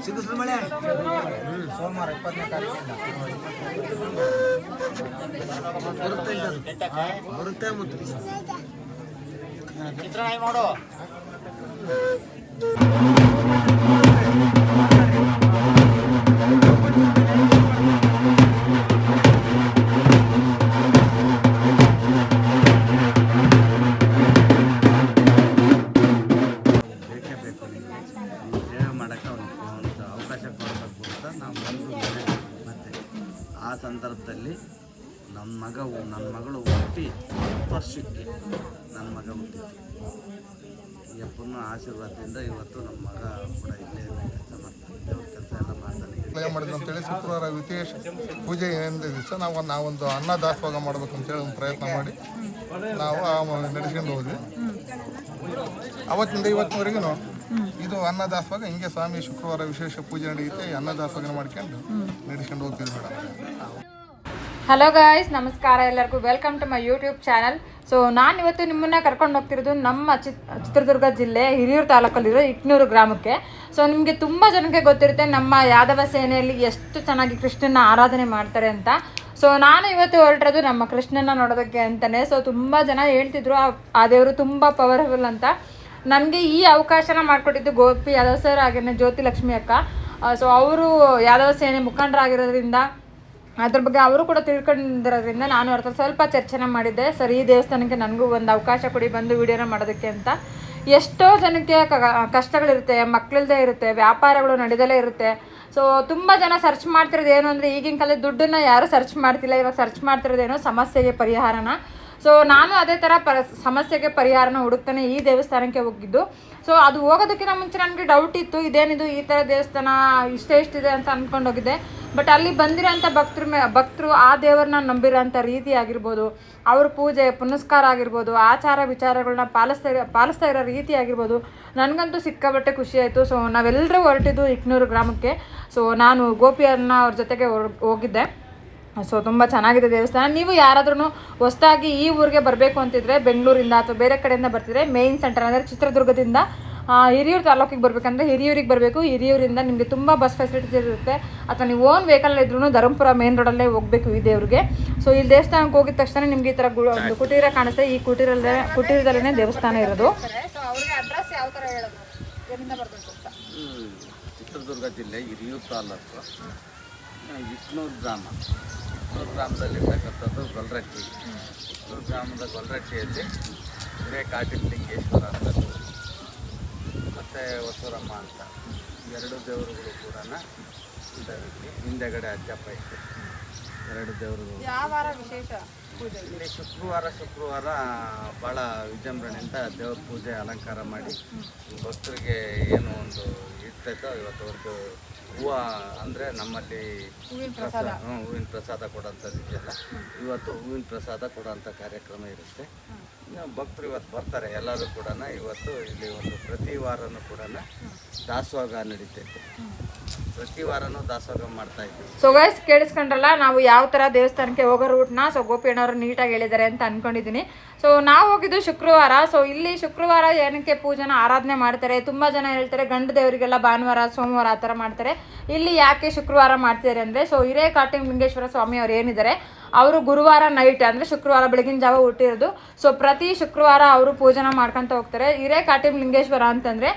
ಸಿಗಿಸ್ಲು ಮಳೆ ಸೋಮವಾರ 20ನೇ ತಾರೀಕಿಂದ ಬರುತ್ತೆ ಮುತ್ತು ನೋಡು. ಆ ಸಂದರ್ಭದಲ್ಲಿ ನನ್ನ ಮಗಳು ಹುಟ್ಟಿ 10 ವರ್ಷಕ್ಕೆ ನನ್ನ ಮಗ ಹುಟ್ಟಿತ್ತು. ಯಪ್ಪನ ಆಶೀರ್ವಾದದಿಂದ ಇವತ್ತು ನಮ್ಮ ಮಗ ಕೂಡ ಇಲ್ಲೇ ಕೆಲಸ ಮಾಡ್ತಾನೆ, ದೇವ್ರ ಕೆಲಸ ಎಲ್ಲ ಮಾಡ್ತಾನೆ ಮಾಡಿದ್ರು ಅಂತೇಳಿ ಶುಕ್ರವಾರ ವಿಶೇಷ ಪೂಜೆ ಏನಿದೆ ದಿವಸ ನಾವೊಂದು ಅನ್ನ ದಾಸೋಹ ಮಾಡಬೇಕು ಅಂತೇಳಿ ಒಂದು ಪ್ರಯತ್ನ ಮಾಡಿ ನಾವು ನಡೆಸ್ಕೊಂಡು ಹೋದ್ವಿ. ಅವತ್ತಿಂದ ಇವತ್ತಿನವರೆಗೂ ಇದು ಅನ್ನದಾಸೋಹ ಹಿಂಗೆ ಸ್ವಾಮಿ ಶುಕ್ರವಾರ ವಿಶೇಷ ಪೂಜೆ ನಡೆಯುತ್ತೆ. ಅನ್ನದಾಸೋಹ ಮಾಡ್ಕೊಂಡು ನಡೆಸ್ಕೊಂಡು ಹೋಗ್ತೀವಿ ಮೇಡಮ್. ಹಲೋ ಗಾಯ್ಸ್, ನಮಸ್ಕಾರ ಎಲ್ಲರಿಗೂ. Welcome to my YouTube channel. So ನಾನು ಇವತ್ತು ನಿಮ್ಮನ್ನು ಕರ್ಕೊಂಡು ಹೋಗ್ತಿರೋದು ನಮ್ಮ ಚಿತ್ರದುರ್ಗ ಜಿಲ್ಲೆ ಹಿರಿಯೂರು ತಾಲೂಕಲ್ಲಿರೋ ಇಟ್ನೂರು ಗ್ರಾಮಕ್ಕೆ. ಸೊ ನಿಮಗೆ ತುಂಬ ಜನಕ್ಕೆ ಗೊತ್ತಿರುತ್ತೆ ನಮ್ಮ ಯಾದವ ಸೇನೆಯಲ್ಲಿ ಎಷ್ಟು ಚೆನ್ನಾಗಿ ಕೃಷ್ಣನ ಆರಾಧನೆ ಮಾಡ್ತಾರೆ ಅಂತ. ಸೊ ನಾನು ಇವತ್ತು ಹೊರಟಿರೋದು ನಮ್ಮ ಕೃಷ್ಣನ ನೋಡೋದಕ್ಕೆ ಅಂತಲೇ. ಸೊ ತುಂಬ ಜನ ಹೇಳ್ತಿದ್ರು ಆ ದೇವರು ತುಂಬ ಪವರ್ಫುಲ್ ಅಂತ. ನನಗೆ ಈ ಅವಕಾಶನ ಮಾಡಿಕೊಟ್ಟಿದ್ದು ಗೋಪಿ ಯಾದವ್ ಸರ್ ಹಾಗೆಯೇ ಜ್ಯೋತಿ ಲಕ್ಷ್ಮಿ ಅಕ್ಕ. ಸೊ ಅವರು ಯಾದವ ಸೇನೆ ಮುಖಂಡರಾಗಿರೋದ್ರಿಂದ ಅದ್ರ ಬಗ್ಗೆ ಅವರು ಕೂಡ ತಿಳ್ಕೊಂಡಿರೋದ್ರಿಂದ ನಾನು ಅವ್ರ ಹತ್ರ ಸ್ವಲ್ಪ ಚರ್ಚೆನ ಮಾಡಿದ್ದೆ. ಸರ್, ಈ ದೇವಸ್ಥಾನಕ್ಕೆ ನನಗೂ ಒಂದು ಅವಕಾಶ ಕೊಡಿ ಬಂದು ವಿಡಿಯೋನ ಮಾಡೋದಕ್ಕೆ ಅಂತ. ಎಷ್ಟೋ ಜನಕ್ಕೆ ಕಷ್ಟಗಳಿರುತ್ತೆ, ಮಕ್ಕಳಿಲ್ಲದೆ ಇರುತ್ತೆ, ವ್ಯಾಪಾರಗಳು ನಡೆದಲೇ ಇರುತ್ತೆ. ಸೊ ತುಂಬ ಜನ ಸರ್ಚ್ ಮಾಡ್ತಿರೋದು ಏನು ಅಂದರೆ, ಈಗಿನ ಕಾಲದ ದುಡ್ಡನ್ನು ಯಾರೂ ಸರ್ಚ್ ಮಾಡ್ತಿಲ್ಲ. ಇವಾಗ ಸರ್ಚ್ ಮಾಡ್ತಿರೋದೇನೋ ಸಮಸ್ಯೆಗೆ ಪರಿಹಾರನ. ಸೊ ನಾನು ಅದೇ ಥರ ಸಮಸ್ಯೆಗೆ ಪರಿಹಾರನ ಹುಡುಕ್ತಾನೆ ಈ ದೇವಸ್ಥಾನಕ್ಕೆ ಹೋಗಿದ್ದು. ಸೊ ಅದು ಹೋಗೋದಕ್ಕಿಂತ ಮುಂಚೆ ನನಗೆ ಡೌಟ್ ಇತ್ತು, ಇದೇನಿದು ಈ ಥರ ದೇವಸ್ಥಾನ ಇಷ್ಟಿದೆ ಅಂತ ಅಂದ್ಕೊಂಡು ಹೋಗಿದ್ದೆ. ಬಟ್ ಅಲ್ಲಿ ಬಂದಿರೋಂಥ ಭಕ್ತರು ಆ ದೇವರನ್ನ ನಂಬಿರೋಂಥ ರೀತಿ ಆಗಿರ್ಬೋದು, ಅವ್ರ ಪೂಜೆ ಪುನಸ್ಕಾರ ಆಗಿರ್ಬೋದು, ಆಚಾರ ವಿಚಾರಗಳನ್ನ ಪಾಲಿಸ್ತಾ ಇರೋ ರೀತಿ ಆಗಿರ್ಬೋದು, ನನಗಂತೂ ಸಿಕ್ಕಾಬಟ್ಟೆ ಖುಷಿ ಆಯಿತು. ಸೊ ನಾವೆಲ್ಲರೂ ಹೊರಟಿದ್ದು ಇಟ್ನೂರು ಗ್ರಾಮಕ್ಕೆ. ಸೊ ನಾನು ಗೋಪಿಯನ್ನ ಅವ್ರ ಜೊತೆಗೆ ಹೋಗಿದ್ದೆ. ಸೊ ತುಂಬ ಚೆನ್ನಾಗಿದೆ ದೇವಸ್ಥಾನ. ನೀವು ಯಾರಾದ್ರೂ ಹೊಸದಾಗಿ ಈ ಊರಿಗೆ ಬರಬೇಕು ಅಂತಿದ್ರೆ, ಬೆಂಗಳೂರಿಂದ ಅಥವಾ ಬೇರೆ ಕಡೆಯಿಂದ ಬರ್ತಿದ್ರೆ, ಮೇಯ್ನ್ ಸೆಂಟರ್ ಅಂದರೆ ಚಿತ್ರದುರ್ಗದಿಂದ ಹಿರಿಯೂರು ತಾಲೂಕಿಗೆ ಬರಬೇಕಂದ್ರೆ ಹಿರಿಯೂರಿಗೆ ಬರಬೇಕು. ಹಿರಿಯೂರಿಂದ ನಿಮಗೆ ತುಂಬ ಬಸ್ ಫೆಸಿಲಿಟೀಸ್ ಇರುತ್ತೆ. ಅಥವಾ ನೀವು ಓನ್ ವೆಹಿಕಲ್ ಇದ್ರೂ ಧರ್ಮಪುರ ಮೇನ್ ರೋಡಲ್ಲೇ ಹೋಗಬೇಕು ಈ ದೇವ್ರಿಗೆ. ಸೊ ಇಲ್ಲಿ ದೇವಸ್ಥಾನಕ್ಕೆ ಹೋಗಿದ ತಕ್ಷಣ ನಿಮಗೆ ಈ ಥರ ಒಂದು ಕುಟೀರ ಕಾಣಿಸುತ್ತೆ. ಈ ಕುಟೀರದಲ್ಲೇ ದೇವಸ್ಥಾನ ಇರೋದು. ಸೊ ಅವ್ರಿಗೆ ಅಡ್ರೆಸ್ ಯಾವ ಥರ ಹೇಳೋದು, ಎಲ್ಲಿಂದ ಬರಬೇಕು ಅಂತ? ಚಿತ್ರದುರ್ಗ ಜಿಲ್ಲೆ ಹಿರಿಯೂರು ತಾಲೂಕು ಇಟ್ನೂರು ಗ್ರಾಮದಲ್ಲಿರ್ತಕ್ಕಂಥದ್ದು ಗೊಲ್ರಟ್ಟಿ. ಇಟ್ನೂರು ಗ್ರಾಮದ ಗೊಲ್ರಟ್ಟಿಯಲ್ಲಿ ಹಿರೇಕಾಟಿಲಿಂಗೇಶ್ವರ ಅಂತ ಮತ್ತು ಹೊಸೂರಮ್ಮ ಅಂತ ಎರಡು ದೇವರುಗಳು ಕೂಡ ಹಿಂದೆಗಡೆ ಅಜ್ಜಪ್ಪ ಇತ್ತು. ಎರಡು ದೇವರುಗಳು ಯಾವ ವಾರ ವಿಶೇಷ ಪೂಜೆ? ಇಲ್ಲಿ ಶುಕ್ರವಾರ ಭಾಳ ವಿಜೃಂಭಣೆಯಿಂದ ದೇವ್ರ ಪೂಜೆ ಅಲಂಕಾರ ಮಾಡಿ ಭಕ್ತರಿಗೆ ಏನು ಒಂದು ಇರ್ತೈತೋ ಇವತ್ತು ಒಂದು ಹೂವು ಅಂದರೆ ನಮ್ಮಲ್ಲಿ ಹೂವಿನ ಪ್ರಸಾದ ಕೊಡೋಂಥದ್ದು ಇದೆಯಲ್ಲ, ಇವತ್ತು ಹೂವಿನ ಪ್ರಸಾದ ಕೊಡೋಂಥ ಕಾರ್ಯಕ್ರಮ ಇರುತ್ತೆ. ಭಕ್ತರು ಇವತ್ತು ಬರ್ತಾರೆ ಎಲ್ಲರೂ ಕೂಡ. ಇವತ್ತು ಇಲ್ಲಿ ಒಂದು ಪ್ರತಿ ವಾರನೂ ಕೂಡ ದಾಸೋಹ ನಡೀತೈತೆ. ಪ್ರತಿ ವಾರನೂ ದಾಸೋಹ ಮಾಡ್ತಾ ಇದ್ದೀವಿ. ಸೊ ಗೈಸ್, ಕೇಳಿಸ್ಕೊಂಡ್ರಲ್ಲ ನಾವು ಯಾವ ಥರ ದೇವಸ್ಥಾನಕ್ಕೆ ಹೋಗೋ ರೂಟ್ನ ಸೊ ಗೋಪಿಯಣ್ಣವರು ನೀಟಾಗಿ ಹೇಳಿದ್ದಾರೆ ಅಂತ ಅಂದ್ಕೊಂಡಿದ್ದೀನಿ. ಸೊ ನಾವು ಹೋಗಿದ್ದು ಶುಕ್ರವಾರ. ಸೊ ಇಲ್ಲಿ ಶುಕ್ರವಾರ ಏನಕ್ಕೆ ಪೂಜೆನ ಆರಾಧನೆ ಮಾಡ್ತಾರೆ, ತುಂಬ ಜನ ಹೇಳ್ತಾರೆ ಗಂಡು ದೇವರಿಗೆಲ್ಲ ಭಾನುವಾರ ಸೋಮವಾರ ಆ ಥರ ಮಾಡ್ತಾರೆ. ಇಲ್ಲಿ ಯಾಕೆ ಶುಕ್ರವಾರ ಮಾಡ್ತಿದ್ದಾರೆ ಅಂದರೆ, ಸೊ ಹಿರೇಕಾಟಿಲಿಂಗೇಶ್ವರ ಸ್ವಾಮಿ ಅವ್ರು ಏನಿದ್ದಾರೆ ಅವರು ಗುರುವಾರ ನೈಟ್ ಅಂದರೆ ಶುಕ್ರವಾರ ಬೆಳಗಿನ ಜಾವ ಹುಟ್ಟಿರೋದು. ಸೊ ಪ್ರತಿ ಶುಕ್ರವಾರ ಅವರು ಪೂಜೆನ ಮಾಡ್ಕೊತ ಹೋಗ್ತಾರೆ. ಹಿರೇಕಾಟಿಲಿಂಗೇಶ್ವರ ಅಂತಂದರೆ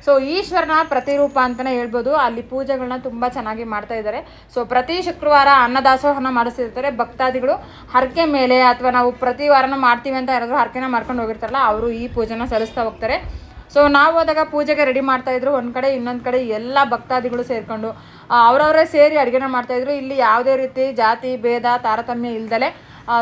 ಸೊ ಈಶ್ವರನ ಪ್ರತಿರೂಪ ಅಂತಲೇ ಹೇಳ್ಬೋದು. ಅಲ್ಲಿ ಪೂಜೆಗಳನ್ನ ತುಂಬ ಚೆನ್ನಾಗಿ ಮಾಡ್ತಾ ಇದ್ದಾರೆ. ಸೊ ಪ್ರತಿ ಶುಕ್ರವಾರ ಅನ್ನದಾಸೋಹನ ಮಾಡಿಸ್ತಿರ್ತಾರೆ. ಭಕ್ತಾದಿಗಳು ಹರಕೆ ಮೇಲೆ ಅಥವಾ ನಾವು ಪ್ರತಿ ವಾರನೂ ಮಾಡ್ತೀವಿ ಅಂತ ಯಾರಾದರೂ ಹರಕೆನ ಮಾಡ್ಕೊಂಡು ಹೋಗಿರ್ತಾರಲ್ಲ, ಅವರು ಈ ಪೂಜೆನ ಸಲ್ಲಿಸ್ತಾ ಹೋಗ್ತಾರೆ. ಸೊ ನಾವು ಹೋದಾಗ ಪೂಜೆಗೆ ರೆಡಿ ಮಾಡ್ತಾಯಿದ್ರು. ಒಂದು ಕಡೆ ಇನ್ನೊಂದು ಕಡೆ ಎಲ್ಲ ಭಕ್ತಾದಿಗಳು ಸೇರಿಕೊಂಡು ಅವರವರೇ ಸೇರಿ ಅಡುಗೆನ ಮಾಡ್ತಾಯಿದ್ರು. ಇಲ್ಲಿ ಯಾವುದೇ ರೀತಿ ಜಾತಿ ಭೇದ ತಾರತಮ್ಯ ಇಲ್ದಲೆ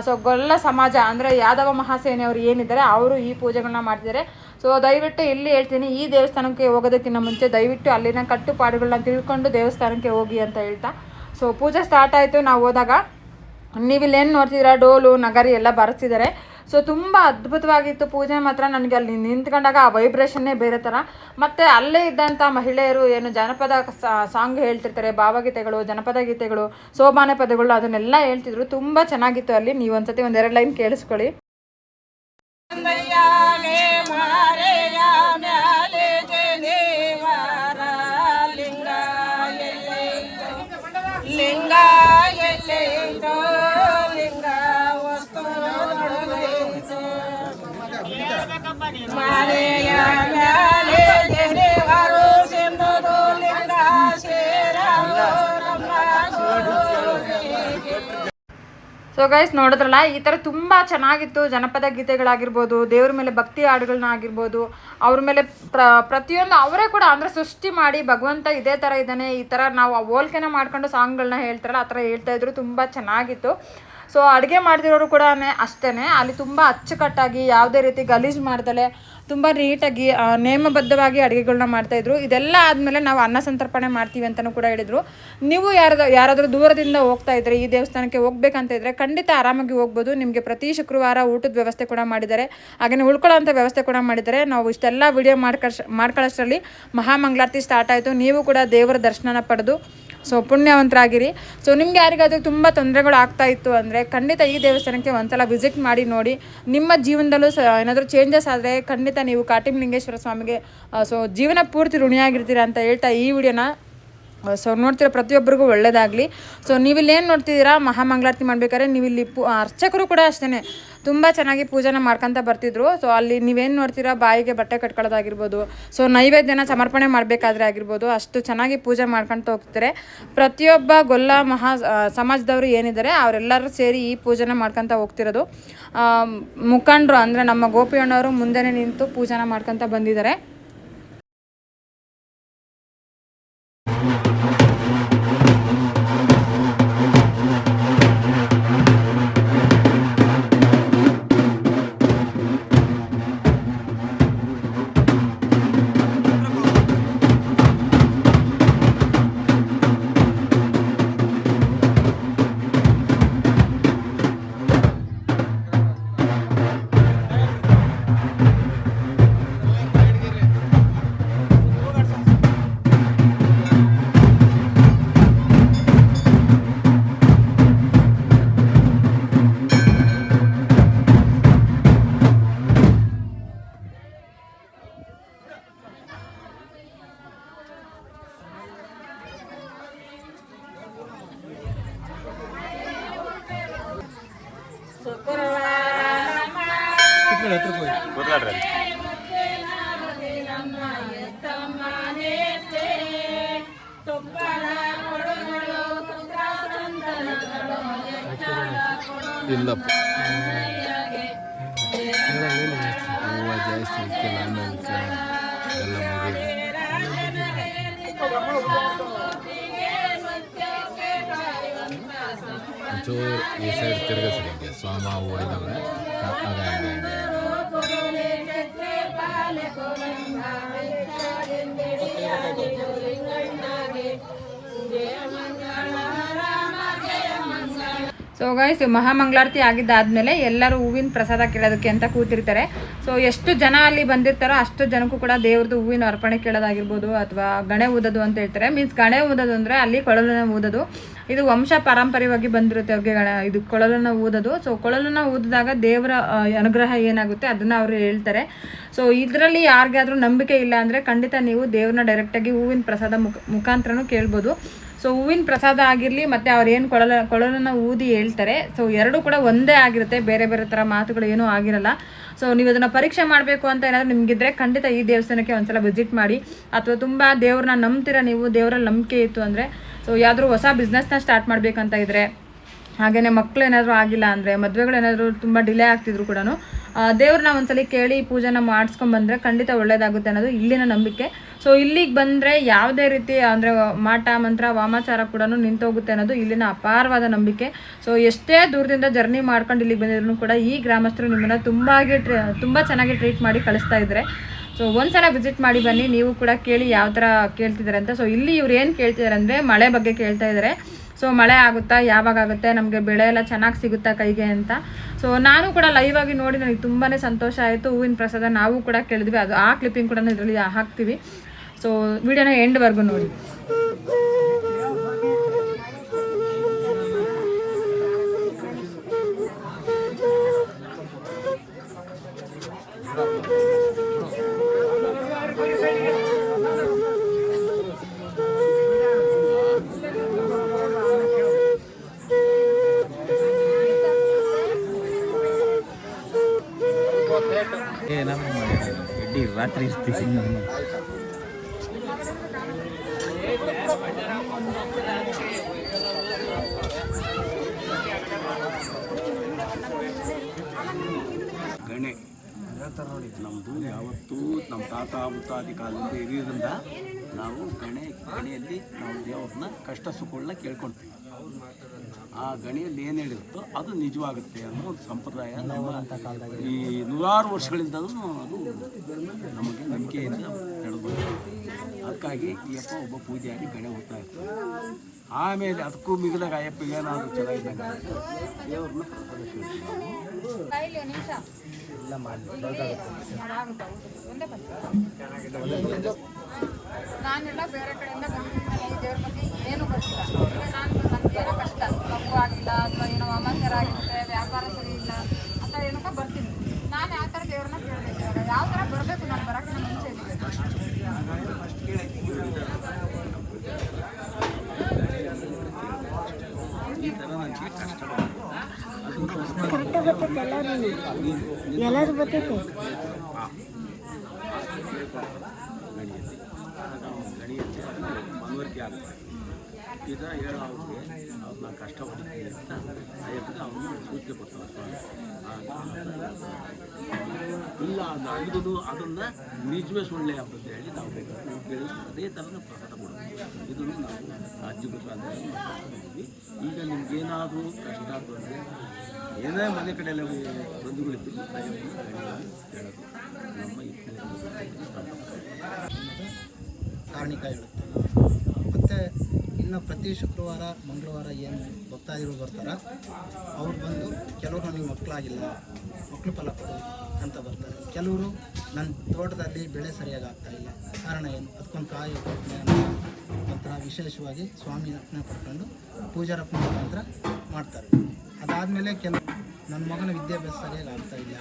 ಸೊ ಗೊಲ್ಲ ಸಮಾಜ ಅಂದರೆ ಯಾದವ ಮಹಾಸೇನೆಯವರು ಏನಿದ್ದಾರೆ ಅವರು ಈ ಪೂಜೆಗಳನ್ನ ಮಾಡ್ತಿದ್ದಾರೆ. ಸೊ ದಯವಿಟ್ಟು ಇಲ್ಲಿ ಹೇಳ್ತೀನಿ, ಈ ದೇವಸ್ಥಾನಕ್ಕೆ ಹೋಗೋದಕ್ಕಿಂತ ಮುಂಚೆ ದಯವಿಟ್ಟು ಅಲ್ಲಿನ ಕಟ್ಟುಪಾಡುಗಳನ್ನ ತಿಳ್ಕೊಂಡು ದೇವಸ್ಥಾನಕ್ಕೆ ಹೋಗಿ ಅಂತ ಹೇಳ್ತಾ. ಸೊ ಪೂಜೆ ಸ್ಟಾರ್ಟ್ ಆಯಿತು. ನಾವು ಹೋದಾಗ ನೀವಿಲ್ಲೇನು ನೋಡ್ತಿದ್ದೀರಾ, ಡೋಲು ನಗರಿ ಎಲ್ಲ ಬರೆಸಿದ್ದಾರೆ. ಸೊ ತುಂಬ ಅದ್ಭುತವಾಗಿತ್ತು ಪೂಜೆ ಮಾತ್ರ. ನನಗೆ ಅಲ್ಲಿ ನಿಂತ್ಕೊಂಡಾಗ ಆ ವೈಬ್ರೇಷನ್ನೇ ಬೇರೆ ಥರ. ಮತ್ತು ಅಲ್ಲೇ ಇದ್ದಂಥ ಮಹಿಳೆಯರು ಏನು ಜನಪದ ಸಾಂಗ್ ಹೇಳ್ತಿರ್ತಾರೆ, ಭಾವಗೀತೆಗಳು, ಜನಪದ ಗೀತೆಗಳು, ಸೋಬಾನೆ ಪದಗಳು ಅದನ್ನೆಲ್ಲ ಹೇಳ್ತಿದ್ರು. ತುಂಬ ಚೆನ್ನಾಗಿತ್ತು ಅಲ್ಲಿ. ನೀವು ಒಂದ್ಸತಿ ಒಂದೆರಡು ಲೈನ್ ಕೇಳಿಸ್ಕೊಳ್ಳಿ. ಲಿಂಗ ಸೊ ಗೈಸ್ ನೋಡಿದ್ರಲ್ಲ, ಈ ಥರ ತುಂಬ ಚೆನ್ನಾಗಿತ್ತು. ಜನಪದ ಗೀತೆಗಳಾಗಿರ್ಬೋದು, ದೇವ್ರ ಮೇಲೆ ಭಕ್ತಿ ಹಾಡುಗಳನ್ನ ಆಗಿರ್ಬೋದು, ಅವ್ರ ಮೇಲೆ ಪ್ರತಿಯೊಂದು ಅವರೇ ಕೂಡ ಅಂದರೆ ಸೃಷ್ಟಿ ಮಾಡಿ ಭಗವಂತ ಇದೇ ಥರ ಇದ್ದಾನೆ, ಈ ಥರ ನಾವು ಹೋಲ್ಕೆನ ಮಾಡ್ಕೊಂಡು ಸಾಂಗ್ಗಳನ್ನ ಹೇಳ್ತಾರಲ್ಲ ಆ ಥರ ಹೇಳ್ತಾಯಿದ್ರು. ತುಂಬ ಚೆನ್ನಾಗಿತ್ತು. ಸೊ ಅಡುಗೆ ಮಾಡ್ತಿರೋರು ಕೂಡ ಅಷ್ಟೇ, ಅಲ್ಲಿ ತುಂಬ ಅಚ್ಚುಕಟ್ಟಾಗಿ ಯಾವುದೇ ರೀತಿ ಗಲೀಜು ಮಾಡ್ದಲೆ ತುಂಬ ನೀಟಾಗಿ ನೇಮಬದ್ಧವಾಗಿ ಅಡುಗೆಗಳನ್ನ ಮಾಡ್ತಾಯಿದ್ರು. ಇದೆಲ್ಲ ಆದಮೇಲೆ ನಾವು ಅನ್ನ ಸಂತರ್ಪಣೆ ಮಾಡ್ತೀವಿ ಅಂತಲೂ ಕೂಡ ಹೇಳಿದರು. ನೀವು ಯಾರಾದರೂ ದೂರದಿಂದ ಹೋಗ್ತಾ ಇದ್ದರೆ, ಈ ದೇವಸ್ಥಾನಕ್ಕೆ ಹೋಗ್ಬೇಕಂತ ಇದ್ದರೆ ಖಂಡಿತ ಆರಾಮಾಗಿ ಹೋಗ್ಬೋದು. ನಿಮಗೆ ಪ್ರತಿ ಶುಕ್ರವಾರ ಊಟದ ವ್ಯವಸ್ಥೆ ಕೂಡ ಮಾಡಿದ್ದಾರೆ, ಹಾಗೆಯೇ ಉಳ್ಕೊಳ್ಳೋಂಥ ವ್ಯವಸ್ಥೆ ಕೂಡ ಮಾಡಿದ್ದಾರೆ. ನಾವು ಇಷ್ಟೆಲ್ಲ ವಿಡಿಯೋ ಮಾಡ್ಕೊಳ್ಳೋಷ್ಟರಲ್ಲಿ ಮಹಾಮಂಗಳಾರತಿ ಸ್ಟಾರ್ಟ್ ಆಯಿತು. ನೀವು ಕೂಡ ದೇವರ ದರ್ಶನ ಪಡೆದು ಸೊ ಪುಣ್ಯವಂತರಾಗಿರಿ. ಸೊ ನಿಮ್ಗೆ ಯಾರಿಗಾದರೂ ತುಂಬ ತೊಂದರೆಗಳು ಆಗ್ತಾ ಇತ್ತು ಅಂದರೆ ಖಂಡಿತ ಈ ದೇವಸ್ಥಾನಕ್ಕೆ ಒಂದ್ಸಲ ವಿಸಿಟ್ ಮಾಡಿ ನೋಡಿ. ನಿಮ್ಮ ಜೀವನದಲ್ಲೂ ಏನಾದರೂ ಚೇಂಜಸ್ ಆದರೆ ಖಂಡಿತ ನೀವು ಕಾಟಿಮಲಿಂಗೇಶ್ವರ ಸ್ವಾಮಿಗೆ ಸೊ ಜೀವನ ಪೂರ್ತಿ ಋಣಿಯಾಗಿರ್ತೀರ ಅಂತ ಹೇಳ್ತಾ ಈ ವಿಡಿಯೋನ ಸೊ ನೋಡ್ತೀರ ಪ್ರತಿಯೊಬ್ಬರಿಗೂ ಒಳ್ಳೆಯದಾಗಲಿ. ಸೊ ನೀವಿಲ್ಲೇನು ನೋಡ್ತಿದ್ದೀರಾ, ಮಹಾಮಂಗಳಾರತಿ ಮಾಡ್ಬೇಕಾದ್ರೆ ನೀವಿಲ್ಲಿ ಅರ್ಚಕರು ಕೂಡ ಅಷ್ಟೇ ತುಂಬ ಚೆನ್ನಾಗಿ ಪೂಜೆನ ಮಾಡ್ಕೊತ ಬರ್ತಿದ್ರು. ಸೊ ಅಲ್ಲಿ ನೀವೇನು ನೋಡ್ತೀರಾ, ಬಾಯಿಗೆ ಬಟ್ಟೆ ಕಟ್ಕೊಳ್ಳೋದಾಗಿರ್ಬೋದು, ಸೊ ನೈವೇದ್ಯನ ಸಮರ್ಪಣೆ ಮಾಡಬೇಕಾದ್ರೆ ಆಗಿರ್ಬೋದು, ಅಷ್ಟು ಚೆನ್ನಾಗಿ ಪೂಜೆ ಮಾಡ್ಕೊತ ಹೋಗ್ತಾರೆ. ಪ್ರತಿಯೊಬ್ಬ ಗೊಲ್ಲ ಸಮಾಜದವರು ಏನಿದ್ದಾರೆ ಅವರೆಲ್ಲರೂ ಸೇರಿ ಈ ಪೂಜೆನ ಮಾಡ್ಕೊತ ಹೋಗ್ತಿರೋದು. ಮುಖಂಡರು ಅಂದರೆ ನಮ್ಮ ಗೋಪಿಯಣ್ಣವರು ಮುಂದೆನೇ ನಿಂತು ಪೂಜೆನ ಮಾಡ್ಕೊತ ಬಂದಿದ್ದಾರೆ. ಇಲ್ಲಪ್ಪ ಹೂವು ಜಾಸ್ತಿ ಇಕ್ಕಿಲ್ಲ, ಆಮೇಲೆ ಎಲ್ಲ ಒಂಚೂರು ಈ ಸೈಡ್ ತಿರ್ಗಿಸ್ರಿ, ಹಿಂಗೆ ಸೋಮ ಹೂವು ಇದ್ದಾವೆ ಹಂಗೆ ಸೊ ಗೈಸ್ ಮಹಾಮಂಗಳಾರತಿ ಆಗಿದ್ದಾದಮೇಲೆ ಎಲ್ಲರೂ ಹೂವಿನ ಪ್ರಸಾದ ಕೇಳೋದಕ್ಕೆ ಅಂತ ಕೂತಿರ್ತಾರೆ. ಸೊ ಎಷ್ಟು ಜನ ಅಲ್ಲಿ ಬಂದಿರ್ತಾರೋ ಅಷ್ಟು ಜನಕ್ಕೂ ಕೂಡ ದೇವ್ರದ್ದು ಹೂವಿನ ಅರ್ಪಣೆ ಕೇಳೋದಾಗಿರ್ಬೋದು ಅಥವಾ ಗಣೆ ಊದೋದು ಅಂತ ಹೇಳ್ತಾರೆ. ಮೀನ್ಸ್ ಗಣೆ ಊದೋದು ಅಂದರೆ ಅಲ್ಲಿ ಕೊಳಲನ್ನ ಊದೋದು. ಇದು ವಂಶ ಪಾರಂಪರ್ಯವಾಗಿ ಬಂದಿರುತ್ತೆ ಅವ್ರಿಗೆ ಇದು ಕೊಳಲನ್ನ ಊದೋದು. ಸೊ ಕೊಳಲನ್ನ ಊದಿದಾಗ ದೇವರ ಅನುಗ್ರಹ ಏನಾಗುತ್ತೆ ಅದನ್ನು ಅವರು ಹೇಳ್ತಾರೆ. ಸೊ ಇದರಲ್ಲಿ ಯಾರಿಗಾದ್ರೂ ನಂಬಿಕೆ ಇಲ್ಲ ಅಂದರೆ ಖಂಡಿತ ನೀವು ದೇವ್ರನ್ನ ಡೈರೆಕ್ಟಾಗಿ ಹೂವಿನ ಪ್ರಸಾದ ಮುಖಾಂತರನೂ ಕೇಳ್ಬೋದು. ಸೊ ಹೂವಿನ ಪ್ರಸಾದ ಆಗಿರಲಿ ಮತ್ತು ಅವ್ರು ಏನು ಕೊಳಲನ್ನು ಊದಿ ಹೇಳ್ತಾರೆ, ಸೊ ಎರಡೂ ಕೂಡ ಒಂದೇ ಆಗಿರುತ್ತೆ, ಬೇರೆ ಬೇರೆ ಥರ ಮಾತುಗಳು ಏನೂ ಆಗಿರಲ್ಲ. ಸೊ ನೀವು ಅದನ್ನು ಪರೀಕ್ಷೆ ಮಾಡಬೇಕು ಅಂತ ಏನಾದರೂ ನಿಮಗಿದ್ರೆ ಖಂಡಿತ ಈ ದೇವಸ್ಥಾನಕ್ಕೆ ಒಂದ್ಸಲ ವಿಸಿಟ್ ಮಾಡಿ. ಅಥವಾ ತುಂಬ ದೇವ್ರನ್ನ ನಂಬ್ತೀರ ನೀವು, ದೇವರಲ್ಲಿ ನಂಬಿಕೆ ಇತ್ತು ಅಂದರೆ, ಸೊ ಯಾವುದಾದ್ರೂ ಹೊಸ ಬಿಸ್ನೆಸ್ನ ಸ್ಟಾರ್ಟ್ ಮಾಡಬೇಕಂತ ಇದ್ದರೆ, ಹಾಗೆಯೇ ಮಕ್ಕಳು ಏನಾದರೂ ಆಗಿಲ್ಲ ಅಂದರೆ, ಮದುವೆಗಳು ಏನಾದರೂ ತುಂಬ ಡಿಲೇ ಆಗ್ತಿದ್ರು ಕೂಡ ದೇವ್ರನ್ನ ಒಂದ್ಸಲಿ ಕೇಳಿ ಪೂಜೆನ ಮಾಡಿಸ್ಕೊಂಬಂದರೆ ಖಂಡಿತ ಒಳ್ಳೆಯದಾಗುತ್ತೆ ಅನ್ನೋದು ಇಲ್ಲಿನ ನಂಬಿಕೆ. ಸೊ ಇಲ್ಲಿಗೆ ಬಂದರೆ ಯಾವುದೇ ರೀತಿ ಅಂದರೆ ಮಾಟ ಮಂತ್ರ ವಾಮಾಚಾರ ಕೂಡ ನಿಂತೋಗುತ್ತೆ ಅನ್ನೋದು ಇಲ್ಲಿನ ಅಪಾರವಾದ ನಂಬಿಕೆ. ಸೊ ಎಷ್ಟೇ ದೂರದಿಂದ ಜರ್ನಿ ಮಾಡ್ಕೊಂಡು ಇಲ್ಲಿಗೆ ಬಂದಿದ್ರು ಕೂಡ ಈ ಗ್ರಾಮಸ್ಥರು ನಿಮ್ಮನ್ನು ತುಂಬ ಚೆನ್ನಾಗಿ ಟ್ರೀಟ್ ಮಾಡಿ ಕಳಿಸ್ತಾ ಇದ್ದಾರೆ. ಸೊ ಒಂದ್ಸಲ ವಿಸಿಟ್ ಮಾಡಿ ಬನ್ನಿ, ನೀವು ಕೂಡ ಕೇಳಿ ಯಾವ ಥರ ಕೇಳ್ತಿದ್ದಾರೆ ಅಂತ. ಸೊ ಇಲ್ಲಿ ಇವ್ರು ಏನು ಕೇಳ್ತಿದ್ದಾರೆ ಅಂದರೆ ಮಳೆ ಬಗ್ಗೆ ಕೇಳ್ತಾ ಇದ್ದಾರೆ. ಸೊ ಮಳೆ ಆಗುತ್ತಾ, ಯಾವಾಗ ಆಗುತ್ತೆ, ನಮಗೆ ಬೆಳೆ ಎಲ್ಲ ಚೆನ್ನಾಗಿ ಸಿಗುತ್ತಾ ಕೈಗೆ ಅಂತ. ಸೊ ನಾನು ಕೂಡ ಲೈವ್ ಆಗಿ ನೋಡಿ ನನಗೆ ತುಂಬಾ ಸಂತೋಷ ಆಯಿತು. ಹೂವಿನ ಪ್ರಸಾದ ನಾವು ಕೂಡ ಕೇಳಿದ್ವಿ, ಅದು ಆ ಕ್ಲಿಪ್ಪಿಂಗ್ ಕೂಡ ಇದರಲ್ಲಿ ಹಾಕ್ತೀವಿ. ಸೊ ವಿಡಿಯೋನ ಎಂಡ್ವರೆಗೂ ನೋಡಿ. ರಾತ್ರಿ ಇರ್ತೀವಿ ಗಣೆ ಹೇಳ್ತಾರೆ ನೋಡಿ, ನಮ್ಮದು ಯಾವತ್ತೂ ನಮ್ಮ ತಾತ ಮುತ್ತಾದಿ ಕಾಲದಿಂದ ಹಿರಿಯರಿಂದ ನಾವು ಗಣೆಯಲ್ಲಿ ನಾವು ದೇವ್ರನ್ನ ಕಷ್ಟ ಸುಖಗಳನ್ನ ಕೇಳ್ಕೊಳ್ತೀವಿ. ಆ ಗಣಿಯಲ್ಲಿ ಏನು ಹೇಳಿರುತ್ತೋ ಅದು ನಿಜವಾಗುತ್ತೆ ಅನ್ನೋ ಒಂದು ಸಂಪ್ರದಾಯ ನಮ್ಮ ಈ ನೂರಾರು ವರ್ಷಗಳಿಂದಲೂ ಅದು ನಮಗೆ ನಂಬಿಕೆಯಿಂದ ನಡೆದು, ಅದಕ್ಕಾಗಿ ಈ ಅಪ್ಪ ಒಬ್ಬ ಪೂಜೆಯಾಗಿ ಗಣೆ ಹೋಗ್ತಾ ಇರ್ತಾರೆ. ಆಮೇಲೆ ಅದಕ್ಕೂ ಮಿಗಿಲಾಗ ಅಯ್ಯಪ್ಪ ಏನಾದರೂ ಚೆನ್ನಾಗಿದ್ದಾಗ ದೇವ್ರನ್ನ ಪ್ರಸಾದ ಕೇಳ್ತೀವಿ ನಾನೆಲ್ಲ ಬೇರೆ ಕಡೆಯಿಂದ ಬಂದಿದ್ದೀನಿ, ದೇವ್ರ ಬಗ್ಗೆ ಏನು ಗೊತ್ತಿಲ್ಲ. ನನಗೇನೋ ಕಷ್ಟ, ತಪ್ಪು ಆಗಿಲ್ಲ ಅಥವಾ ಏನೋ ಅಮಾಚಾರ ಆಗಿರುತ್ತೆ, ವ್ಯಾಪಾರ ಸರಿ ಇಲ್ಲ ಅಂತ ಏನಕ್ಕ ಬರ್ತೀನಿ. ನಾನು ಯಾವ ಥರ ದೇವ್ರನ್ನ ಕೇಳಬೇಕು, ಯಾವ ಥರ ಬರಬೇಕು, ನಾನು ಬರೋಕ್ಕೆ ಮುಂಚೆ ಈ ಥರ ನನಗೆ ಕಷ್ಟ ಎಲ್ಲರೂ ಬರ್ತೈತೆ ಗಣಿಯಲ್ಲಿ ಮನವರಿಕೆ ಆಗ್ತಾರೆ. ಈ ಥರ ಹೇಳೋ ಅವ್ರಿಗೆ ಅವ್ರನ್ನ ಕಷ್ಟಪಡ್ತೀನಿ ಅಂತ ಅಯ್ಯಪ್ಪಗೆ ಅವ್ರನ್ನ ಸೂಚನೆ ಕೊಡ್ತಾರೆ ಸ್ವಾಮಿ. ಇಲ್ಲ ಇದು ಅದನ್ನು ನಿಜವೇ ಸುಳ್ಳೆ ಅಂತ ಹೇಳಿ ನಾವು ಬೇಕಾದ್ರೆ ಅದೇ ಥರನೇ ಪ್ರಕಟ ಕೊಡೋದು. ಇದನ್ನು ನಾವು ಅಜ್ಜಿ ಗೊತ್ತಾದ್ವಿ. ಈಗ ನಿಮ್ಗೇನಾದರೂ ಕಷ್ಟ ಬಂದರೆ ಏನೇ ಮನೆ ಕಡೆಯಲ್ಲ ಬಂಧುಗಳಿದ್ದು ಹೇಳೋದು ನಮ್ಮ ಕಾರಣಿಕ ಹೇಳುತ್ತೆ. ಮತ್ತು ಇನ್ನು ಪ್ರತಿ ಶುಕ್ರವಾರ ಮಂಗಳವಾರ ಏನು ಭಕ್ತಾದಿಗಳು ಬರ್ತಾರ, ಅವ್ರು ಬಂದು ಕೆಲವರು ನನಗೆ ಮಕ್ಕಳಾಗಿಲ್ಲ, ಮಕ್ಕಳು ಫಲ ಕೊಡು ಅಂತ ಬರ್ತಾರೆ. ಕೆಲವರು ನನ್ನ ತೋಟದಲ್ಲಿ ಬೆಳೆ ಸರಿಯಾಗಿ ಆಗ್ತಾಯಿಲ್ಲ, ಕಾರಣ ಏನು, ಅದಕ್ಕೊಂದು ಕಾಯಿ ಒಂಥರ ವಿಶೇಷವಾಗಿ ಸ್ವಾಮಿ ರತ್ನ ಪಡ್ಕೊಂಡು ಪೂಜಾರಪ್ಪನ ಮುಖಾಂತರ ಮಾಡ್ತಾರೆ. ಅದಾದಮೇಲೆ ಕೆಲವು ನನ್ನ ಮಗನ ವಿದ್ಯಾಭ್ಯಾಸ ಸರಿಯಾಗಿ ಆಗ್ತಾಯಿಲ್ಲ,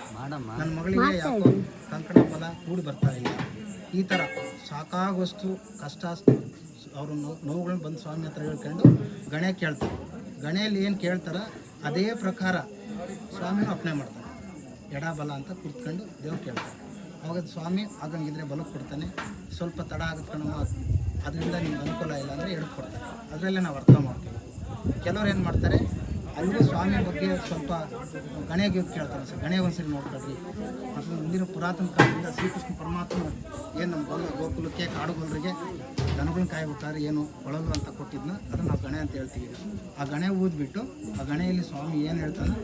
ನನ್ನ ಮಗಳಿಗೆ ಯಾಕೋ ಕಂಕಣ ಫಲ ಕೂಡಿ ಬರ್ತಾ ಇಲ್ಲ, ಈ ಥರ ಸಾಕಾಗುವಷ್ಟು ಕಷ್ಟ ಅವರು ನೋವುಗಳನ್ನ ಬಂದು ಸ್ವಾಮಿ ಹತ್ರ ಹೇಳ್ಕೊಂಡು ಗಣೆ ಕೇಳ್ತಾರೆ. ಗಣೆಯಲ್ಲಿ ಏನು ಕೇಳ್ತಾರ ಅದೇ ಪ್ರಕಾರ ಸ್ವಾಮಿನೂ ಅಪ್ಪಣೆ ಮಾಡ್ತಾರೆ. ಎಡಬಲ ಅಂತ ಕೂತ್ಕೊಂಡು ದೇವ್ರು ಕೇಳ್ತಾರೆ. ಅವಾಗ ಸ್ವಾಮಿ ಆಗಂಗಿದ್ರೆ ಬಲಕ್ಕೆ ಕೊಡ್ತಾನೆ, ಸ್ವಲ್ಪ ತಡ ಆಗುತ್ತೆ ಅದರಿಂದ ನಿಮ್ಗೆ ಅನುಕೂಲ ಇಲ್ಲ ಅಂದರೆ ಎಡಕ್ಕೆ ಕೊಡ್ತಾರೆ. ಅದರಲ್ಲೇ ನಾವು ಅರ್ಥ ಮಾಡ್ತೀವಿ. ಕೆಲವ್ರು ಏನು ಮಾಡ್ತಾರೆ, ಅಲ್ಲಿ ಸ್ವಾಮಿ ಬಗ್ಗೆ ಸ್ವಲ್ಪ ಗಣೆಗೆ ಕೇಳ್ತಾರೆ, ಸರ್ ಗಣೆ ಒಂದ್ಸರಿ ನೋಡ್ಕೊಳ್ರಿ. ಮತ್ತು ಮುಂದಿನ ಪುರಾತನ ಕಾಲದಿಂದ ಶ್ರೀಕೃಷ್ಣ ಪರಮಾತ್ಮ ಏನು ನಮ್ಮ ಗೋಕುಲಕ್ಕೆ ಕಾಡುಗೊಲ್ಲರಿಗೆ ದನಗಳನ್ನ ಕಾಯ್ಬೇಕಾದ್ರೆ ಏನು ಒಳಗು ಅಂತ ಕೊಟ್ಟಿದ್ನ ಅದನ್ನು ನಾವು ಗಣೆ ಅಂತ ಹೇಳ್ತೀವಿ. ಆ ಗಣೆ ಊದ್ಬಿಟ್ಟು ಆ ಗಣೆಯಲ್ಲಿ ಸ್ವಾಮಿ ಏನು ಹೇಳ್ತಾನೋ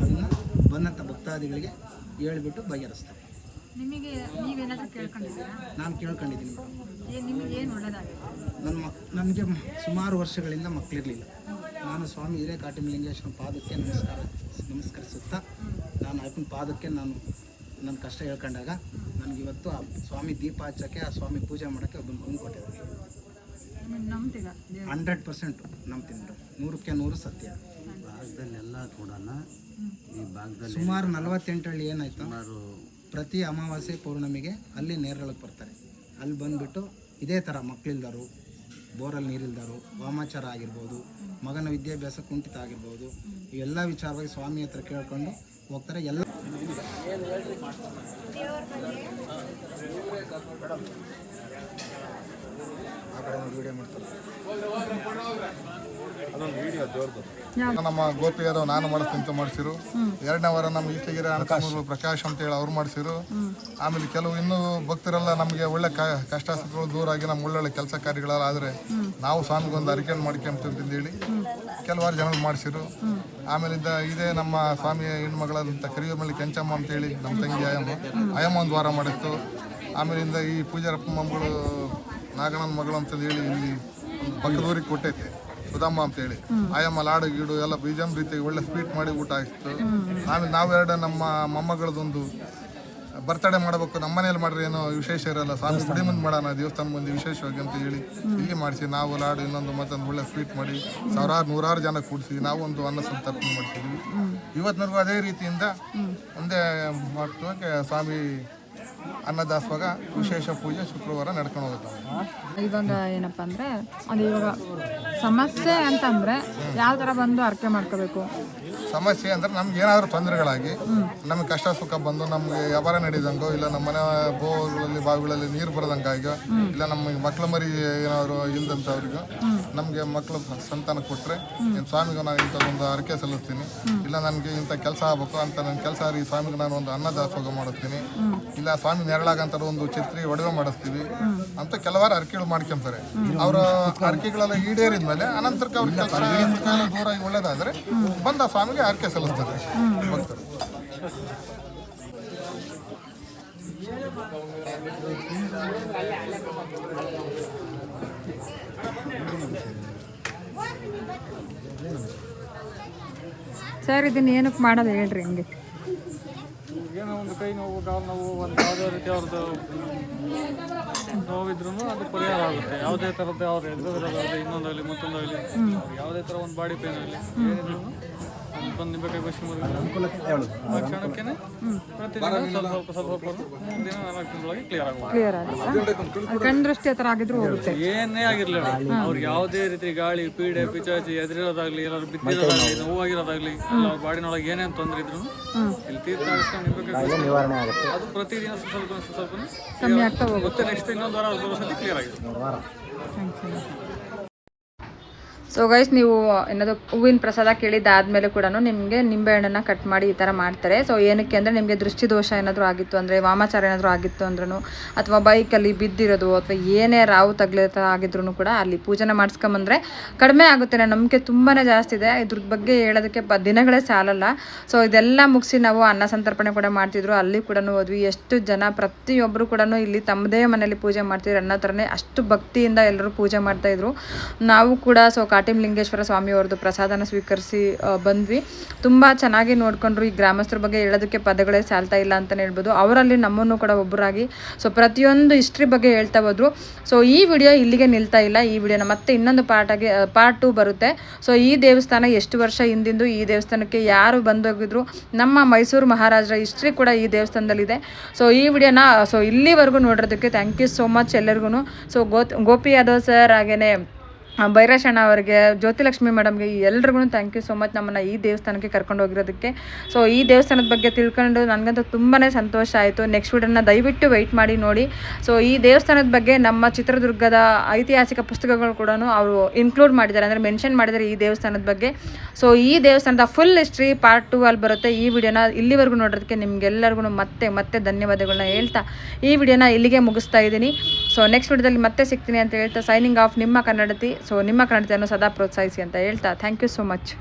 ಅದನ್ನು ಬಂದಂಥ ಭಕ್ತಾದಿಗಳಿಗೆ ಹೇಳ್ಬಿಟ್ಟು ಬಗೆಹರಿಸ್ತಾರೆ. ನಿಮಗೆ ನೀವೇನಾದರೂ ಕೇಳ್ಕೊಂಡಿದ್ದೀರಾ? ನಾನು ಕೇಳ್ಕೊಂಡಿದ್ದೀನಿ ಮೇಡಮ್. ನಿಮಗೆ ಏನು ಒಳ್ಳೆಯದಾಗಿದೆ? ನನಗೆ ಸುಮಾರು ವರ್ಷಗಳಿಂದ ಮಕ್ಕಳಿರಲಿಲ್ಲ. ನಾನು ಸ್ವಾಮಿ ಹಿರೇಕಾಟಿಮಲಿಂಗೇಶ್ವರ ಪಾದಕ್ಕೆ ನಮಸ್ಕರಿಸುತ್ತಾ ನಾನು ಅಪ್ಪನ ಪಾದಕ್ಕೆ ನನ್ನ ಕಷ್ಟ ಹೇಳ್ಕೊಂಡಾಗ ನನಗಿವತ್ತು ಆ ಸ್ವಾಮಿ ದೀಪ ಹಚ್ಚೋಕ್ಕೆ, ಆ ಸ್ವಾಮಿ ಪೂಜೆ ಮಾಡೋಕ್ಕೆ ಒಬ್ಬನ ಗುಣ ಕೊಟ್ಟಿದ್ದಾರೆ. 100% ನಂಬ್ತೀನಿ ಮೇಡಮ್, 100ಕ್ಕೆ 100 ಸತ್ಯ. ಭಾಗದಲ್ಲೆಲ್ಲ ಕೂಡ ಈ ಭಾಗದಲ್ಲಿ ಸುಮಾರು 48 ಹಳ್ಳಿ ಏನಾಯ್ತು, ಪ್ರತಿ ಅಮಾವಾಸ್ಯೆ ಪೌರ್ಣಮಿಗೆ ಅಲ್ಲಿ ನೇರಳಕ್ಕೆ ಬರ್ತಾರೆ. ಅಲ್ಲಿ ಬಂದುಬಿಟ್ಟು ಇದೇ ಥರ ಮಕ್ಕಳಿಲ್ದರು, ಬೋರಲ್ಲಿ ನೀರಿಲ್ದರು, ವಾಮಾಚಾರ ಆಗಿರ್ಬೋದು, ಮಗನ ವಿದ್ಯಾಭ್ಯಾಸ ಕುಂಠಿತ ಆಗಿರ್ಬೋದು, ಇವೆಲ್ಲ ವಿಚಾರವಾಗಿ ಸ್ವಾಮಿ ಹತ್ರ ಕೇಳ್ಕೊಂಡು ಹೋಗ್ತಾರೆ. ಎಲ್ಲ ವಿಡಿಯೋ ಮಾಡ್ತಾರೆ. ನಮ್ಮ ಗೋಪಿಯರು ನಾನು ಮಾಡಿಸ್ತಂತ ಮಾಡಿಸಿರು. 2ನೇ ವಾರ ನಮ್ಮ ಈಚೆಗಿರ ಅಣಕಾಮೂರು ಪ್ರಕಾಶ್ ಅಂತ ಹೇಳಿ ಅವ್ರು ಮಾಡಿಸಿರು. ಆಮೇಲೆ ಕೆಲವು ಇನ್ನೂ ಭಕ್ತರೆಲ್ಲ ನಮಗೆ ಒಳ್ಳೆ ಕಷ್ಟ ಸುಖಗಳು ದೂರಾಗಿ ನಮ್ಮ ಒಳ್ಳೊಳ್ಳೆ ಕೆಲಸ ಕಾರ್ಯಗಳೆಲ್ಲ ಆದರೆ ನಾವು ಸ್ವಾಮಿಗೊಂದು ಅರಿಕೆಯನ್ನು ಮಾಡ್ಕೊಂತಂತೇಳಿ ಕೆಲವಾರು ಜನ ಮಾಡಿಸಿರು. ಆಮೇಲಿಂದ ಇದೇ ನಮ್ಮ ಸ್ವಾಮಿಯ ಹೆಣ್ಮಗಳಾದಂಥ ಕರಿಯ ಮೇಲೆ ಕೆಂಚಮ್ಮ ಅಂತೇಳಿ ನಮ್ಮ ತಂಗಿ ಅಯಮ್ಮ ಒಂದು ವಾರ ಮಾಡಿತ್ತು. ಆಮೇಲಿಂದ ಈ ಪೂಜಾರಪ್ಪ ಮಗಳು ನಾಗಣ್ಣನ ಮಗಳು ಅಂತಂದು ಹೇಳಿ ಇಲ್ಲಿ ಪಕ್ಕದೂರಿಗೆ ಕೊಟ್ಟೈತೆ ಸುಧಮ್ಮ ಅಂತೇಳಿ. ಆಯಮ್ಮ ಲಾಡು ಗೀಡು ಎಲ್ಲ ಬೀಜಂ ರೀತಿ ಒಳ್ಳೆ ಸ್ವೀಟ್ ಮಾಡಿ ಊಟ ಆಯಿತು. ಆಮೇಲೆ ನಾವೆರಡು ನಮ್ಮ ಮೊಮ್ಮಗಳದೊಂದು ಬರ್ತಡೇ ಮಾಡಬೇಕು, ನಮ್ಮ ಮನೇಲಿ ಮಾಡ್ರಿ ಏನೋ ವಿಶೇಷ ಇರಲ್ಲ, ಸ್ವಾಮಿ ಗುಡಿ ಮುಂದೆ ಮಾಡೋಣ ದೇವಸ್ಥಾನ ಮುಂದೆ ವಿಶೇಷವಾಗಿ ಅಂತ ಹೇಳಿ ಇಲ್ಲಿ ಮಾಡಿಸಿ ನಾವು ಲಾಡು ಇನ್ನೊಂದು ಮತ್ತೊಂದು ಒಳ್ಳೆ ಸ್ವೀಟ್ ಮಾಡಿ ನೂರಾರು ಜನ ಕೂಡಿಸಿ ನಾವು ಒಂದು ಅನ್ನ ಸಂತರ್ಪಣೆ ಮಾಡ್ತೀವಿ. ಇವತ್ತಿನವರೆಗೂ ಅದೇ ರೀತಿಯಿಂದ ಒಂದೇ ಮಾಡ್ತೋಕೆ ಸ್ವಾಮಿ ಅನ್ನದಾಸವಾಗ ವಿಶೇಷ ಪೂಜೆ ಶುಕ್ರವಾರ ನಡ್ಕೊಂಡು ಹೋಗುತ್ತೆ. ಇವಾಗ ಏನಪ್ಪ ಅಂದರೆ ಅದು ಇವಾಗ ಸಮಸ್ಯೆ ಅಂತಂದರೆ ಯಾವ ಥರ ಬಂದು ಅರ್ಕೆ ಮಾಡ್ಕೋಬೇಕು? ಸಮಸ್ಯೆ ಅಂದರೆ ನಮ್ಗೆ ಏನಾದರೂ ತೊಂದರೆಗಳಾಗಿ ನಮಗೆ ಕಷ್ಟ ಸುಖ ಬಂದು ನಮಗೆ ವ್ಯಾಪಾರ ನಡೆದಂಗೋ ಇಲ್ಲ ನಮ್ಮ ಮನೆ ಬೋರ್ಗಳಲ್ಲಿ ಬಾವಿಗಳಲ್ಲಿ ನೀರು ಬರದಂಗಾಗೋ ಇಲ್ಲ ನಮ್ಮ ಮಕ್ಳ ಮರಿ ಏನಾದ್ರು ಇಲ್ದಂಥವ್ರಿಗೂ ನಮಗೆ ಮಕ್ಕಳು ಸಂತಾನ ಕೊಟ್ಟರೆ ಏನು ಸ್ವಾಮಿಗೆ ನಾನು ಇಂಥ ಒಂದು ಅರಕೆ ಸಲ್ಲಿಸ್ತೀನಿ, ಇಲ್ಲ ನನಗೆ ಇಂಥ ಕೆಲಸ ಆಗಬೇಕು ಅಂತ ನನ್ನ ಕೆಲಸ ಈ ಸ್ವಾಮಿಗೆ ನಾನು ಒಂದು ಅನ್ನದಾಸೋಹ ಮಾಡಿಸ್ತೀನಿ, ಇಲ್ಲ ಸ್ವಾಮಿ ನೆರಳಾಗಂತ ಒಂದು ಛತ್ರಿ ಒಡವೆ ಮಾಡಿಸ್ತೀವಿ ಅಂತ ಕೆಲವಾರು ಅರಕೆಗಳು ಮಾಡ್ಕೊಂತಾರೆ. ಅವರ ಅರಕೆಗಳೆಲ್ಲ ಈಡೇರಿದ್ಮೇಲೆ ಅನಂತರಕ್ಕೆ ಅವ್ರ ಕೆಲಸ ದೂರ ಒಳ್ಳೇದಾದರೆ ಬಂದ ಸ್ವಾಮಿಗೆ ಅರಕೆ ಸಲ್ಲಿಸ್ತಾರೆ ಭಕ್ತರು. ಸರ್ ಇದನ್ನ ಏನಕ್ಕೆ ಮಾಡೋದು ಹೇಳ್ರಿ ಹಿಂಗೆ? ಏನೋ ಒಂದು ಕೈ ನೋವು, ಕಾಲು ನೋವು, ಒಂದು ಯಾವುದೇ ರೀತಿ ಅವ್ರದ್ದು ನೋವಿದ್ರೂ ಅದು ಪರಿಹಾರ ಆಗುತ್ತೆ. ಯಾವುದೇ ಥರದ್ದು ಅವ್ರು ಎದುರೋದಾಗಲಿ ಇನ್ನೊಂದಾಗಲಿ ಮತ್ತೊಂದಾಗಲಿ ಯಾವುದೇ ಥರ ಒಂದು ಬಾಡಿ ಪೇನ್ ಆಗಲಿ ಏನಿದ್ರು ಬಂದು ನಿಂಬೆಕಾಯಿ ಬಸಿ ಆ ಕ್ಷಣಕ್ಕೆ ಪ್ರತಿದಿನ ಸ್ವಲ್ಪ ದಿನ 4 ತಿಂಗಳೊಳಗೆ ಕ್ಲಿಯರ್ ಆಗುತ್ತೆ. ಕಣ್ಣು ದೃಷ್ಟಿ ಹತ್ರ ಆಗಿದ್ರು ಹೋಗುತ್ತೆ. ಏನೇ ಆಗಿರಲಿಲ್ಲ ಅವ್ರಿಗೆ ಯಾವುದೇ ರೀತಿ ಗಾಳಿ ಪೀಡೆ ಪಿಚಾಚಿ ಎದುರಿರೋದಾಗ್ಲಿ ಎಲ್ಲರೂ ಬಿದ್ದಿರೋದಾಗಲಿ ನೋವಾಗಿರೋದಾಗಲಿ ಎಲ್ಲ ಅವ್ರ ಬಾಡಿನೊಳಗೆ ಏನೇನು ತೊಂದರೆ ಇದ್ರು ಇಲ್ಲಿ ತೀರ್ಥ ಆಡಿಸ್ಕೊಂಡು ನಿಂಬೆಕಾಯಿ ಅದು ಪ್ರತಿದಿನ ಸ್ವಲ್ಪ ಕಮ್ಮಿ ಆಗ್ತಾ ಹೋಗುತ್ತೆ. ಮತ್ತೆ ನೆಕ್ಸ್ಟ್ ಇನ್ನೊಂದು ವಾರ ಸತಿ ಕ್ಲಿಯರ್ ಆಗಿದೆ. ಸೊ ಗೈಸ್, ನೀವು ಏನಾದರೂ ಹೂವಿನ ಪ್ರಸಾದ ಕೇಳಿದ್ದಾದಮೇಲೆ ಕೂಡ ನಿಮಗೆ ನಿಂಬೆಹಣ್ಣನ್ನು ಕಟ್ ಮಾಡಿ ಈ ಥರ ಮಾಡ್ತಾರೆ. ಸೊ ಏನಕ್ಕೆ ಅಂದರೆ ನಿಮಗೆ ದೃಷ್ಟಿದೋಷ ಏನಾದರೂ ಆಗಿತ್ತು ಅಂದರೆ, ವಾಮಾಚಾರ ಏನಾದರೂ ಆಗಿತ್ತು ಅಂದ್ರೂ, ಅಥವಾ ಬೈಕಲ್ಲಿ ಬಿದ್ದಿರೋದು ಅಥವಾ ಏನೇ ರಾವು ತಗಲಿ ಆಗಿದ್ರು ಕೂಡ ಅಲ್ಲಿ ಪೂಜೆನ ಮಾಡಿಸ್ಕೊಂಬಂದ್ರೆ ಕಡಿಮೆ ಆಗುತ್ತೆ. ನಂಬಿಕೆ ತುಂಬಾ ಜಾಸ್ತಿ ಇದೆ. ಇದ್ರ ಬಗ್ಗೆ ಹೇಳೋದಕ್ಕೆ ದಿನಗಳೇ ಸಾಲಲ್ಲ. ಸೊ ಇದೆಲ್ಲ ಮುಗಿಸಿ ನಾವು ಅನ್ನ ಸಂತರ್ಪಣೆ ಕೂಡ ಮಾಡ್ತಿದ್ರು. ಅಲ್ಲಿ ಕೂಡ ಹೋದ್ವಿ. ಎಷ್ಟು ಜನ ಪ್ರತಿಯೊಬ್ಬರು ಕೂಡ ಇಲ್ಲಿ ತಮ್ಮದೇ ಮನೇಲಿ ಪೂಜೆ ಮಾಡ್ತಿದ್ರು ಅನ್ನೋ ಥರನೇ ಅಷ್ಟು ಭಕ್ತಿಯಿಂದ ಎಲ್ಲರೂ ಪೂಜೆ ಮಾಡ್ತಾಯಿದ್ರು. ನಾವು ಕೂಡ ಸೊ ಕಾಟಿಮಲಿಂಗೇಶ್ವರ ಸ್ವಾಮಿಯವ್ರದ್ದು ಪ್ರಸಾದನ ಸ್ವೀಕರಿಸಿ ಬಂದ್ವಿ. ತುಂಬ ಚೆನ್ನಾಗಿ ನೋಡ್ಕೊಂಡ್ರು. ಈ ಗ್ರಾಮಸ್ಥರ ಬಗ್ಗೆ ಹೇಳೋದಕ್ಕೆ ಪದಗಳೇ ಸಾಲ್ತಾ ಇಲ್ಲ ಅಂತಲೇ ಹೇಳ್ಬೋದು. ಅವರಲ್ಲಿ ನಮ್ಮನ್ನು ಕೂಡ ಒಬ್ಬರಾಗಿ ಸೊ ಪ್ರತಿಯೊಂದು ಹಿಸ್ಟ್ರಿ ಬಗ್ಗೆ ಹೇಳ್ತಾ ಹೋದ್ರು. ಸೊ ಈ ವಿಡಿಯೋ ಇಲ್ಲಿಗೆ ನಿಲ್ತಾ ಇಲ್ಲ. ಈ ವಿಡಿಯೋನ ಮತ್ತೆ ಇನ್ನೊಂದು ಪಾರ್ಟ್ 2 ಬರುತ್ತೆ. ಸೊ ಈ ದೇವಸ್ಥಾನ ಎಷ್ಟು ವರ್ಷ ಹಿಂದಿಂದು, ಈ ದೇವಸ್ಥಾನಕ್ಕೆ ಯಾರು ಬಂದೋಗಿದ್ರು, ನಮ್ಮ ಮೈಸೂರು ಮಹಾರಾಜರ ಹಿಸ್ಟ್ರಿ ಕೂಡ ಈ ದೇವಸ್ಥಾನದಲ್ಲಿದೆ. ಸೊ ಈ ವಿಡಿಯೋನ ಸೊ ಇಲ್ಲಿವರೆಗೂ ನೋಡಿರೋದಕ್ಕೆ ಥ್ಯಾಂಕ್ ಯು ಸೋ ಮಚ್ ಎಲ್ಲರಿಗೂ. ಸೊ ಗೋಪಿ ಯಾದವ್ ಸರ್, ಹಾಗೇನೆ ಭೈರಶಣ್ಣ ಅವರಿಗೆ, ಜ್ಯೋತಿಲಕ್ಷ್ಮಿ ಮೇಡಮ್ಗೆ ಎಲ್ರಿಗೂ ಥ್ಯಾಂಕ್ ಯು ಸೋ ಮಚ್ ನಮ್ಮನ್ನು ಈ ದೇವಸ್ಥಾನಕ್ಕೆ ಕರ್ಕೊಂಡು ಹೋಗಿರೋದಕ್ಕೆ. ಸೊ ಈ ದೇವಸ್ಥಾನದ ಬಗ್ಗೆ ತಿಳ್ಕೊಂಡು ನನಗಂತೂ ತುಂಬಾ ಸಂತೋಷ ಆಯಿತು. ನೆಕ್ಸ್ಟ್ ವಿಡಿಯೋನ ದಯವಿಟ್ಟು ವೆಯ್ಟ್ ಮಾಡಿ ನೋಡಿ. ಸೊ ಈ ದೇವಸ್ಥಾನದ ಬಗ್ಗೆ ನಮ್ಮ ಚಿತ್ರದುರ್ಗದ ಐತಿಹಾಸಿಕ ಪುಸ್ತಕಗಳು ಕೂಡ ಅವರು ಇನ್ಕ್ಲೂಡ್ ಮಾಡಿದ್ದಾರೆ, ಅಂದರೆ ಮೆನ್ಷನ್ ಮಾಡಿದ್ದಾರೆ ಈ ದೇವಸ್ಥಾನದ ಬಗ್ಗೆ. ಸೊ ಈ ದೇವಸ್ಥಾನದ ಫುಲ್ ಹಿಸ್ಟ್ರಿ ಪಾರ್ಟ್ 2 ಅಲ್ಲಿ ಬರುತ್ತೆ. ಈ ವಿಡಿಯೋನ ಇಲ್ಲಿವರೆಗೂ ನೋಡೋದಕ್ಕೆ ನಿಮ್ಗೆಲ್ಲರಿಗೂ ಮತ್ತೆ ಧನ್ಯವಾದಗಳನ್ನ ಹೇಳ್ತಾ ಈ ವಿಡಿಯೋನ ಇಲ್ಲಿಗೆ ಮುಗಿಸ್ತಾ ಇದ್ದೀನಿ. ಸೊ ನೆಕ್ಸ್ಟ್ ವಿಡಿಯೋದಲ್ಲಿ ಮತ್ತೆ ಸಿಗ್ತೀನಿ ಅಂತ ಹೇಳ್ತಾ ಸೈನಿಂಗ್ ಆಫ್ ನಿಮ್ಮ ಕನ್ನಡತಿ. ಸೊ ನಿಮ್ಮ ಕನ್ನಡತಿಯನ್ನು ಸದಾ ಪ್ರೋತ್ಸಾಹಿಸಿ ಅಂತ ಹೇಳ್ತಾ ಥ್ಯಾಂಕ್ ಯು ಸೋ ಮಚ್.